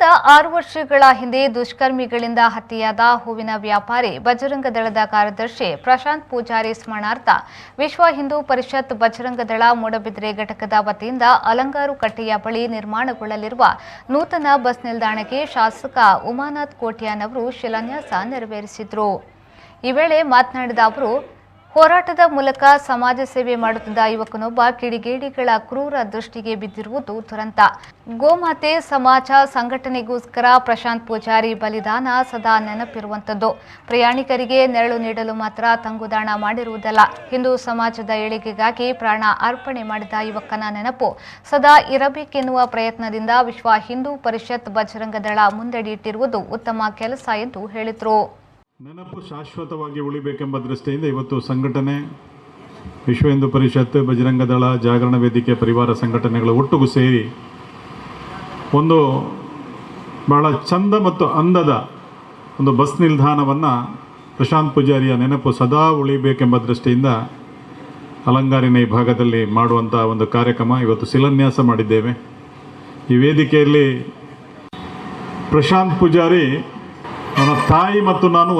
ಕಳೆದ 6 ವರ್ಷಗಳ ಹಿಂದೆ ದುಷ್ಕರ್ಮಿಗಳಿಂದ ಹತ್ಯೆಯಾದ ಹೂವಿನ ವ್ಯಾಪಾರಿ ಬಜರಂಗ ದಳದ ಕಾರ್ಯದರ್ಶಿ ಪ್ರಶಾಂತ್ ಪೂಜಾರಿ ಸ್ಮರಣಾರ್ಥ ವಿಶ್ವ ಹಿಂದೂ ಪರಿಷತ್ ಬಜರಂಗ ದಳ ಮೂಡಬಿದ್ರೆ ಘಟಕದ ವತಿಯಿಂದ ಅಲಂಗಾರು ಕಟ್ಟೆಯ ಬಳಿ ನಿರ್ಮಾಣಗೊಳ್ಳಲಿರುವ ನೂತನ ಬಸ್ ನಿಲ್ದಾಣಕ್ಕೆ ಶಾಸಕ ಉಮಾನಾಥ್ ಕೋಟ್ಯಾನ್ ಅವರು ಶಿಲಾನ್ಯಾಸ ನೆರವೇರಿಸಿದರು। ಈ ವೇಳೆ ಮಾತನಾಡಿದ ಅವರು, ಹೋರಾಟದ ಮೂಲಕ ಸಮಾಜ ಸೇವೆ ಮಾಡುತ್ತಿದ್ದ ಯುವಕನೊಬ್ಬ ಕಿಡಿಗೇಡಿಗಳ ಕ್ರೂರ ದೃಷ್ಟಿಗೆ ಬಿದ್ದಿರುವುದು ದುರಂತ। ಗೋಮಾತೆ ಸಮಾಜ ಸಂಘಟನೆಗೋಸ್ಕರ ಪ್ರಶಾಂತ್ ಪೂಜಾರಿ ಬಲಿದಾನ ಸದಾ ನೆನಪಿರುವಂತದ್ದು। ಪ್ರಯಾಣಿಕರಿಗೆ ನೆರಳು ನೀಡಲು ಮಾತ್ರ ತಂಗುದಾಣ ಮಾಡಿರುವುದಲ್ಲ, ಹಿಂದೂ ಸಮಾಜದ ಏಳಿಗೆಗಾಗಿ ಪ್ರಾಣ ಅರ್ಪಣೆ ಮಾಡಿದ ಯುವಕನ ನೆನಪು ಸದಾ ಇರಬೇಕೆನ್ನುವ ಪ್ರಯತ್ನದಿಂದ ವಿಶ್ವ ಹಿಂದೂ ಪರಿಷತ್ ಬಜರಂಗ ದಳ ಮುಂದಡಿಯಿಟ್ಟಿರುವುದು ಉತ್ತಮ ಕೆಲಸ ಎಂದು ಹೇಳಿದರು। ನೆನಪು ಶಾಶ್ವತವಾಗಿ ಉಳಿಬೇಕೆಂಬ ದೃಷ್ಟಿಯಿಂದ ಇವತ್ತು ಸಂಘಟನೆ ವಿಶ್ವ ಹಿಂದೂ ಪರಿಷತ್ ಬಜರಂಗ ದಳ ಜಾಗರಣ ವೇದಿಕೆ ಪರಿವಾರ ಸಂಘಟನೆಗಳು ಒಟ್ಟಿಗೂ ಸೇರಿ ಒಂದು ಬಹಳ ಚಂದ ಮತ್ತು ಅಂದದ ಒಂದು ಬಸ್ ನಿಲ್ದಾಣವನ್ನು ಪ್ರಶಾಂತ್ ಪೂಜಾರಿಯ ನೆನಪು ಸದಾ ಉಳಿಬೇಕೆಂಬ ದೃಷ್ಟಿಯಿಂದ ಅಲಂಗಾರಿನ ಈ ಭಾಗದಲ್ಲಿ ಮಾಡುವಂಥ ಒಂದು ಕಾರ್ಯಕ್ರಮ ಇವತ್ತು ಶಿಲಾನ್ಯಾಸ ಮಾಡಿದ್ದೇವೆ। ಈ ವೇದಿಕೆಯಲ್ಲಿ ಪ್ರಶಾಂತ್ ಪೂಜಾರಿ ನನ್ನ ತಾಯಿ ಮತ್ತು ನಾನು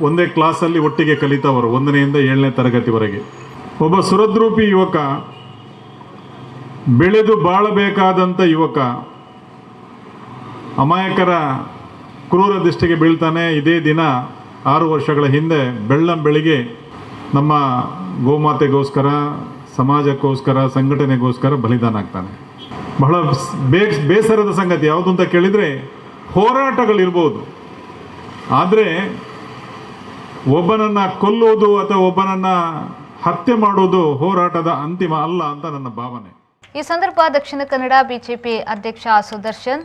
ಒಂದೇ ಕ್ಲಾಸಲ್ಲಿ ಒಟ್ಟಿಗೆ ಕಲಿತವರು, 1ನೇಯಿಂದ 7ನೇ ತರಗತಿವರೆಗೆ। ಒಬ್ಬ ಸುರದ್ರೂಪಿ ಯುವಕ, ಬೆಳೆದು ಬಾಳಬೇಕಾದಂಥ ಯುವಕ, ಅಮಾಯಕರ ಕ್ರೂರ ದೃಷ್ಟಿಗೆ ಬೀಳ್ತಾನೆ। ಇದೇ ದಿನ 6 ವರ್ಷಗಳ ಹಿಂದೆ ಬೆಳ್ಳಂಬೆಳಿಗ್ಗೆ ನಮ್ಮ ಗೋಮಾತೆಗೋಸ್ಕರ, ಸಮಾಜಕ್ಕೋಸ್ಕರ, ಸಂಘಟನೆಗೋಸ್ಕರ ಬಲಿದಾನ ಆಗ್ತಾನೆ। ಬಹಳ ಬೇಸರದ ಸಂಗತಿ ಯಾವುದು ಅಂತ ಕೇಳಿದರೆ, ಹೋರಾಟಗಳಿರ್ಬೋದು, ಆದರೆ ಒಬ್ಬನನ್ನು ಕೊಲ್ಲುವುದು ಅಥವಾ ಒಬ್ಬನನ್ನು ಹತ್ಯೆ ಮಾಡುವುದು ಹೋರಾಟದ ಅಂತಿಮ ಅಲ್ಲ ಅಂತ ನನ್ನ ಭಾವನೆ। ಈ ಸಂದರ್ಭ ದಕ್ಷಿಣ ಕನ್ನಡ ಬಿಜೆಪಿ ಅಧ್ಯಕ್ಷ ಸುದರ್ಶನ್,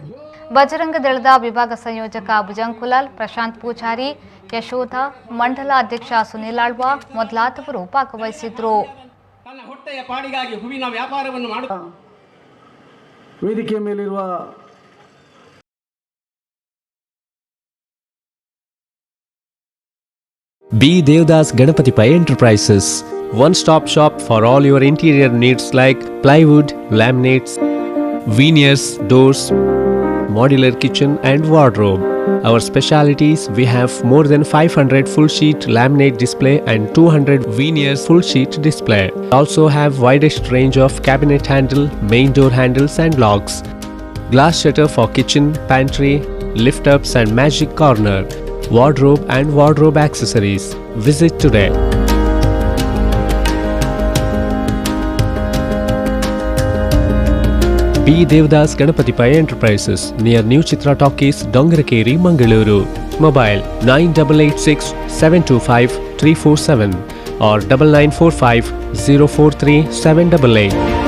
ಬಜರಂಗ ದಳದ ವಿಭಾಗ ಸಂಯೋಜಕ ಭುಜಂಗ್ ಕುಲಾಲ್, ಪ್ರಶಾಂತ್ ಪೂಜಾರಿ, ಯಶೋಧ, ಮಂಡಲ ಅಧ್ಯಕ್ಷ ಸುನಿಲ್ ಆಳ್ವಾ ಮೊದಲಾದವರು ಭಾಗವಹಿಸಿದ್ರು। ತನ್ನ ಹೊಟ್ಟೆಯ ಪಾಡಿಗಾಗಿ ಹೂವಿನ ವ್ಯಾಪಾರವನ್ನು ಮಾಡುವ ವೇದಿಕೆಯ ಮೇಲಿರುವ B. Devdas Ganapati Pai Enterprises, one-stop shop for all your interior needs like plywood, laminates, veneers, doors, modular kitchen and wardrobe. Our specialities: we have more than 500 full-sheet laminate display and 200 veneers full-sheet display. Also have widest range of cabinet handle, main door handles and locks, glass shutter for kitchen, pantry, lift-ups and magic corner, wardrobe and wardrobe accessories. Visit today. B. Devdas Ganapati Pai Enterprises, near New Chitra Talkies, Dongarakeri, Mangaluru. Mobile 9886 725 347 or 9945 043 788.